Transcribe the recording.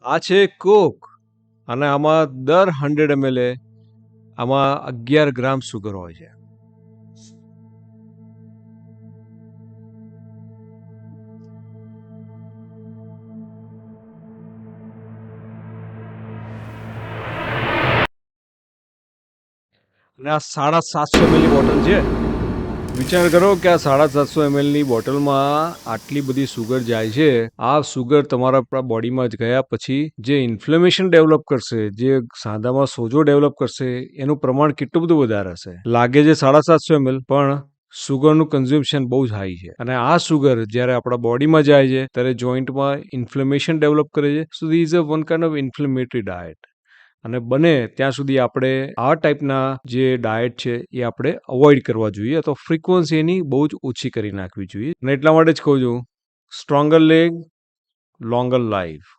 આ છે કોક અને આમાં દર 100 ml આમાં 11 ગ્રામ સુગર હોય છે. અને આ 750 ml ની બોટલ છે. વિચાર કરો કે આ 750 ml ની બોટલમાં આટલી બધી સુગર જાય છે. આ સુગર તમારા બોડીમાં જ ગયા પછી જે ઇન્ફ્લેમેશન ડેવલપ કરશે, જે સાંધામાં સોજો ડેવલપ કરશે, એનું પ્રમાણ કેટલું બધું વધારે હશે. લાગે છે 750 ml, પણ સુગરનું કન્ઝ્યુમ્પશન બહુ જ હાઈ છે. અને આ સુગર જ્યારે આપણા બોડીમાં જાય છે ત્યારે જોઈન્ટમાં ઇન્ફ્લેમેશન ડેવલપ કરે છે. So this is a one kind of inflammatory diet. અને બને ત્યાં સુધી આપણે આ ટાઈપના જે ડાયટ છે એ આપણે અવોઇડ કરવા જોઈએ, અથવા ફ્રીક્વન્સી એની બહુ જ ઓછી કરી નાખવી જોઈએ. અને એટલા માટે જ કહું છું, સ્ટ્રોંગર લેગ, લોંગર લાઈફ.